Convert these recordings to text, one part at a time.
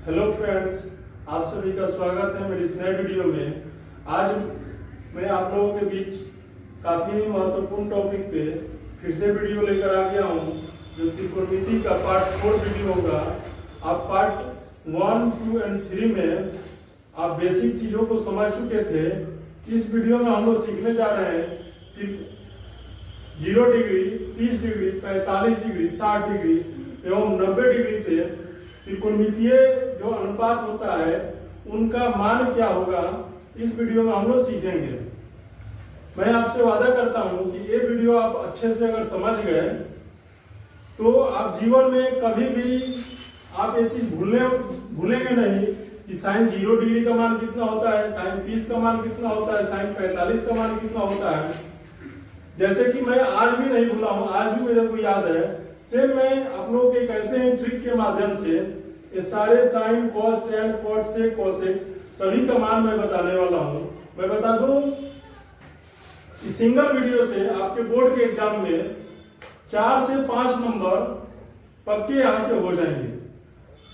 Hello friends, आप सभी का स्वागत है मेरी इस नए वीडियो में। आज मैं आप लोगों के बीच काफ़ी महत्वपूर्ण टॉपिक पे फिर से वीडियो लेकर आ गया हूँ, जो त्रिकोणमिति का पार्ट 4 वीडियो होगा। आप पार्ट 1, 2 और 3 में आप बेसिक चीज़ों को समझ चुके थे। इस वीडियो में हम लोग सीखने जा रहे हैं कि 0 डिग्री, 30 डिग्री, 45 डिग्री, 60 डिग्री एवं 90 डिग्री पे त्रिकोणमितीय जो अनुपात होता है उनका मान क्या होगा, इस वीडियो में हम लोग सीखेंगे। मैं आपसे वादा करता हूं कि ये वीडियो आप अच्छे से अगर समझ गए तो आप जीवन में कभी भी आप ये चीज भूलेंगे नहीं कि साइन 0 डिग्री का मान कितना होता है, साइन 30 का मान कितना होता है, साइन 45 का मान कितना होता है। जैसे कि मैं आज भी नहीं भूला हूं, आज भी मेरे को याद है। सेम मैं आप लोगों के एक ऐसे ट्रिक के माध्यम से ये सारे साइन, कॉस, टैन, कॉट, सेक, कोसेक सभी का मान मैं बताने वाला हूं। मैं बता दूं इस सिंगल वीडियो से आपके बोर्ड के एग्जाम में 4 से 5 नंबर पक्के यहां से हो जाएंगे।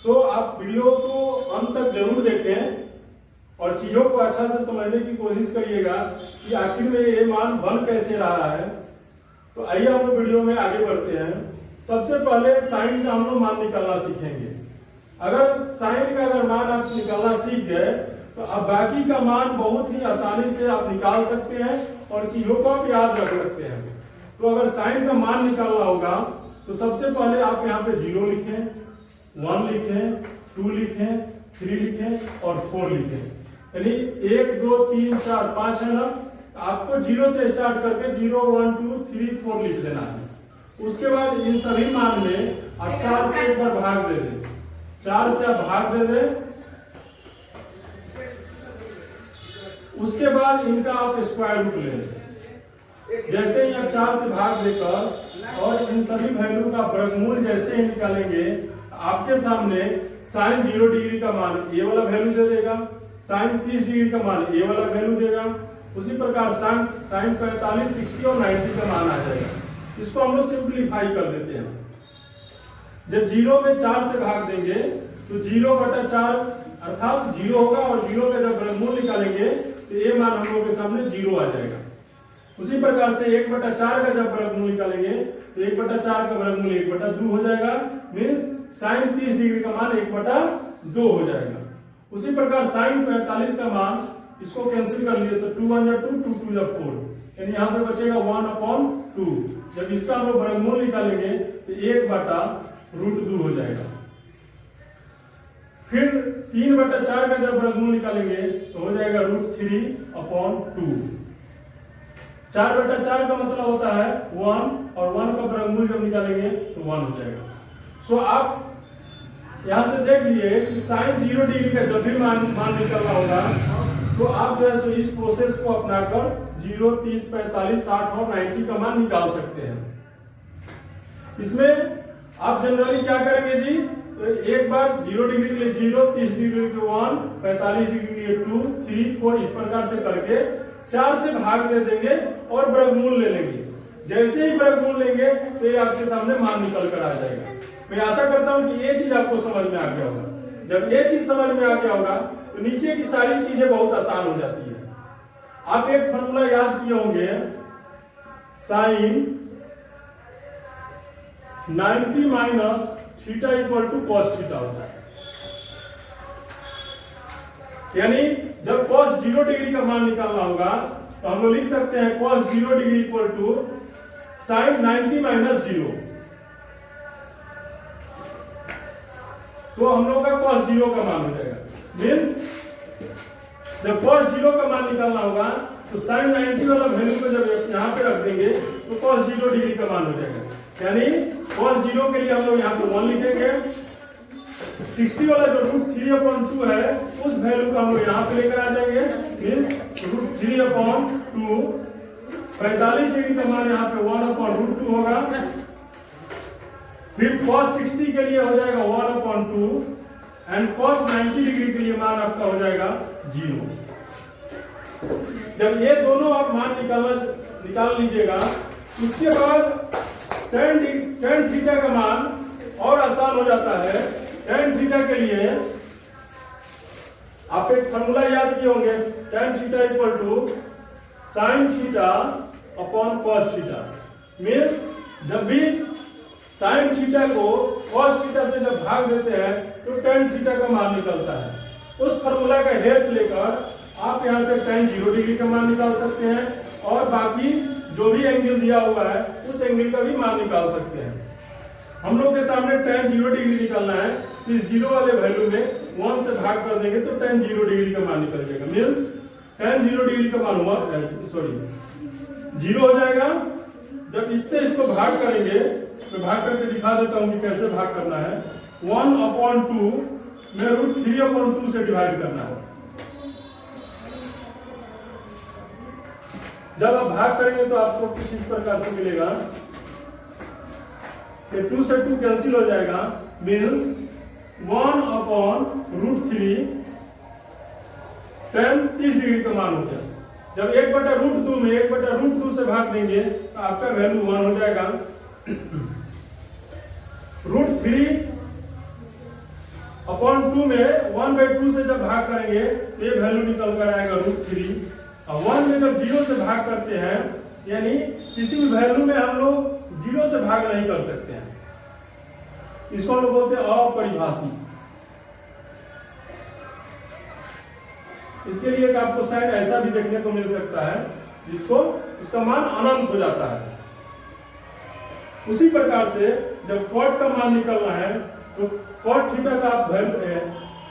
सो आप वीडियो को अंत तक जरूर देखें और चीजों को अच्छा से समझने की कोशिश करिएगा कि आखिर में ये मान बन कैसे रहा है। तो आइए हम लोग वीडियो में आगे बढ़ते हैं। सबसे पहले साइन का हम लोग मान निकालना सीखेंगे। अगर साइन का मान आप निकालना सीख गए तो अब बाकी का मान बहुत ही आसानी से आप निकाल सकते हैं और चीजों को आप याद रख सकते हैं। तो अगर साइन का मान निकालना होगा तो सबसे पहले आप यहाँ पे 0 लिखें, 1 लिखें, 2 लिखें, 3 लिखें और 4 लिखें। यानी 1, 2, 3, 4, 5 है ना। आपको 0 से स्टार्ट करके 0, 1, 2, 3, 4 लिख देना है। उसके बाद इन सभी मान में आप 4 से एक बार भाग दे दें। 4 से आप भाग दे दें। उसके बाद इनका आप स्क्वायर रूट ले लें। जैसे ही आप 4 से भाग देकर और इन सभी वैल्यू का वर्गमूल जैसे ही निकालेंगे, आपके सामने साइन 0 डिग्री का मान ये वाला वैल्यू दे देगा, साइन 30 डिग्री का मान ये वाला वैल्यू देगा। उसी प्रकार साइन 45, 60 और 90 का मान आ जाएगा। इसको हम लोग सिंप्लीफाई कर देते हैं। जब 0 में 4 से भाग देंगे तो 0/4 अर्थात 0 होगा और 0 का जब वर्गमूल निकालेंगे तो ये मान हम लोगों के सामने 0 आ जाएगा। उसी प्रकार से 1/4 का जब वर्गमूल निकालेंगे तो 1/4 का वर्गमूल 1/2 हो जाएगा। मींस साइन 30 डिग्री का मान 1/2 हो जाएगा। उसी प्रकार साइन 45 का मान, इसको कैंसिल कर लिए तो 2 1 जा 2, 2 2 जा 4, यानी यहाँ पे बचेगा 1/2। जब इसका हम लोग वर्गमूल निकालेंगे तो 1/√2 हो जाएगा। फिर 3/4 का जब वर्गमूल निकालेंगे तो हो जाएगा √3/2। 4/4 का मतलब होता है 1 और 1 का वर्गमूल जब निकालेंगे तो 1 हो जाएगा। सो आप यहां से देख लिए कि साइन 0 डिग्री का जब भी मान निकलना होगा तो आप जो है सो इस प्रोसेस को अपनाकर 0, 30, 45, 60 और 90 का मान निकाल सकते हैं। इसमें आप जनरली क्या करेंगे जी, तो एक बार 0 डिग्री के लिए 0, 30 डिग्री के लिए 1, 45 डिग्री के लिए 2, 3, 4 इस प्रकार से करके 4 से भाग दे देंगे और वर्गमूल ले लेंगे। जैसे ही वर्गमूल लेंगे तो ये आपके सामने मान निकल कर आ जाएगा। मैं आशा करता हूं कि ये चीज आपको समझ में आ गया होगा। जब ये चीज समझ में आ गया होगा तो नीचे की सारी चीजें बहुत आसान हो जाती है। आप एक फॉर्मूला याद किए होंगे, sine 90 minus theta equal to cos theta होता है। यानी जब कॉस 0 डिग्री का मान निकालना होगा तो हम लोग लिख सकते हैं cos 0 degree equal to sine 90 minus 0। तो हम लोग का cos 0 का मान हो जाएगा। मींस जब cos 0 का मान निकालना होगा तो sin 90 वाला वैल्यू को जब यहाँ पे रख देंगे तो cos 0 डिग्री का मान हो जाएगा। यानी cos 0 के लिए हम लोग यहाँ से 1 लिखेंगे। 60 वाला जो √3/2 है उस वैल्यू का हम लोग यहाँ पे लेकर आ जाएंगे। मींस √3/2। 45 डिग्री का मान यहाँ पे 1/√2 होगा। फिर cos 60 के लिए हो जाएगा 1/2 एंड cos 90 डिग्री के लिए मान आपका हो जाएगा 0। जब ये दोनों आप मान निकाल लीजिएगा, उसके बाद tan थीटा का मान और आसान हो जाता है। tan थीटा के लिए आप एक फॉर्मूला याद किए होंगे, tan theta equal to sin theta upon cos theta. Means जब भी sin थीटा को cos थीटा से जब भाग देते हैं तो tan थीटा का मान निकलता है। उस फॉर्मूला का हेल्प लेकर आप यहां से tan 0 डिग्री का मान निकाल सकते हैं और बाकी जो भी एंगल दिया हुआ है उस एंगल का भी मान निकाल सकते हैं। हम लोग के सामने tan 0 डिग्री निकालना है, तो इस 0 वाले वैल्यू में 1 से भाग कर देंगे तो tan 0 डिग्री का मान निकल जाएगा। मींस tan 0 डिग्री का मान 0 हो जाएगा। जब इससे इसको भाग करेंगे, तो भाग करके दिखा देता हूं कि कैसे भाग करना है। 1/2 में √3/2 से डिवाइड करना है। जब आप भाग करेंगे तो आपको कुछ इस प्रकार से मिलेगा कि 2 से 2 कैंसिल हो जाएगा। मीन्स 1/√3 tan 30 डिग्री का मान हो जाएगा। जब 1/√2 में 1/√2 से भाग देंगे तो आपका वैल्यू 1 हो जाएगा। √3/2 में 1/2 से जब भाग करेंगे तो ये वैल्यू निकल कर आएगा √3। और 1 में जब 0 से भाग करते हैं, यानी किसी भी वैल्यू में हम लोग 0 से भाग नहीं कर सकते हैं, इसको हम लोग बोलते हैं अपरिभाषी। इसके लिए आपको शायद ऐसा भी देखने को मिल सकता है जिसको उसका मान अनंत हो जाता है। उसी प्रकार से जब cot का मान निकलना है तो cot थीटा का आप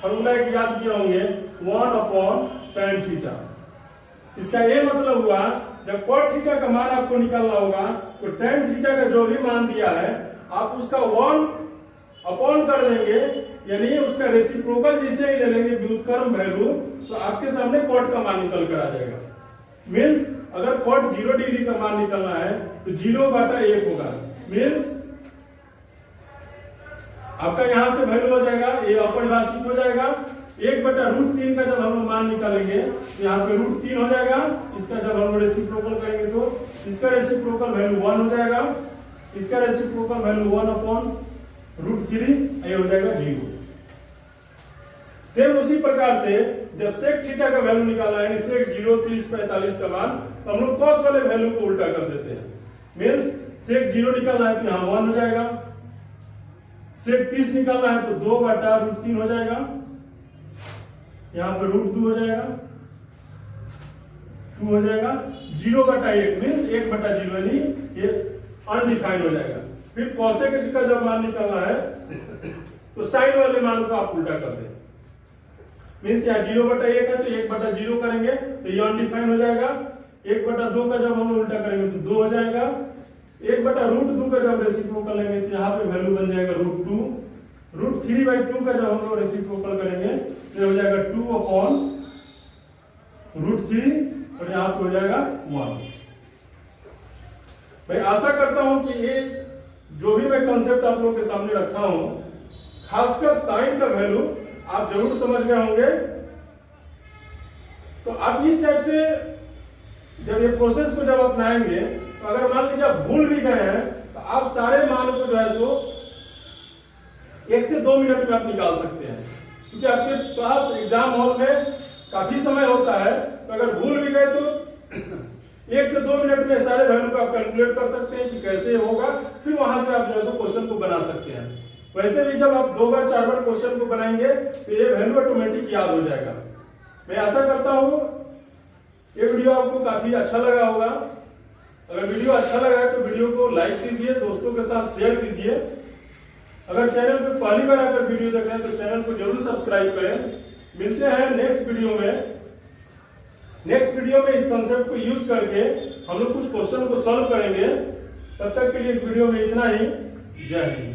फॉर्मूला याद किए होंगे 1/tan थीटा। इसका ये मतलब हुआ जब cot थीटा का मान आपको निकालना होगा तो tan थीटा का जो भी मान दिया है आप उसका 1 अपॉन कर देंगे, यानी उसका रेसिप्रोकल जिसे ही ले लेंगे व्युत्क्रम वैल्यू, तो आपके सामने cot का मान निकल कर आ जाएगा। मींस अगर cot 0 डिग्री का मान निकलना है तो 0/1 होगा। मींस आपका यहां से वैल्यू हो जाएगा, ये अपरिभाषित हो जाएगा। 1/√3 का जब हम मान निकालेंगे तो यहाँ पे √3 हो जाएगा। इसका जब हम रेसिप्रोकल करेंगे तो इसका रेसिप्रोकल वैल्यू 1 हो जाएगा, इसका रेसिप्रोकल वैल्यू 1/√3, ये हो जाएगा 0। सेम उसी प्रकार से जब sec थीटा का वैल्यू निकालना है, sec 0, 30, 45 का मान, तो हम लोग cos वाले वैल्यू को उल्टा कर देते हैं। मींस sec 0 निकालना है तो यहाँ 1 हो जाएगा, sec 30 निकालना है तो 2/√3 हो जाएगा, यहाँ पे √2 हो जाएगा, 2 हो जाएगा। 0/1 मींस 1/0, यानी ये अनडिफाइंड हो जाएगा। फिर cosec का जब मान निकालना है तो साइन वाले मान को आप उल्टा कर दें। मींस यहाँ 0/1 है तो 1/0 करेंगे तो ये अनडिफाइंड हो जाएगा। 1/2 का जब हम उल्टा करेंगे तो 2 हो जाएगा। 1/√2 का जब रेसिप्रोकल लेंगे तो यहाँ पे वैल्यू बन जाएगा √2। √3/2 का जब हम लोग रेसिप्रोकल करेंगे तो हो जाएगा 2/√3 और यहाँ पे हो जाएगा 1। मैं आशा करता हूं कि ये जो भी मैं कॉन्सेप्ट आप लोगों के सामने रखा हूं, खासकर साइन का वैल्यू आप जरूर समझ गए होंगे। तो आप इस टाइप से जब ये प्रोसेस को जब अपनाएंगे तो अगर मान लीजिए आप भूल भी गए हैं तो आप सारे मान को जो है सो 1 से 2 मिनट में आप निकाल सकते हैं, क्योंकि आपके पास एग्जाम हॉल में काफी समय होता है। तो अगर भूल भी गए तो 1 से 2 मिनट में सारे वैल्यू को आप कैलकुलेट कर सकते हैं कि कैसे होगा, फिर वहां से आप जो है सो क्वेश्चन को बना सकते हैं। वैसे भी जब आप 2 बार 4 बार क्वेश्चन को बनाएंगे तो ये वैल्यू ऑटोमेटिक याद हो जाएगा। मैं आशा करता हूं ये वीडियो आपको काफी अच्छा लगा होगा। अगर वीडियो अच्छा लगा है तो वीडियो को लाइक कीजिए, दोस्तों के साथ शेयर कीजिए। अगर चैनल पे पहली बार आकर वीडियो देख रहे हैं तो चैनल को जरूर सब्सक्राइब करें। मिलते हैं नेक्स्ट वीडियो में। नेक्स्ट वीडियो में इस कॉन्सेप्ट को यूज करके हम लोग कुछ क्वेश्चन को सॉल्व करेंगे। तब तक के लिए इस वीडियो में इतना ही। जय हिंद।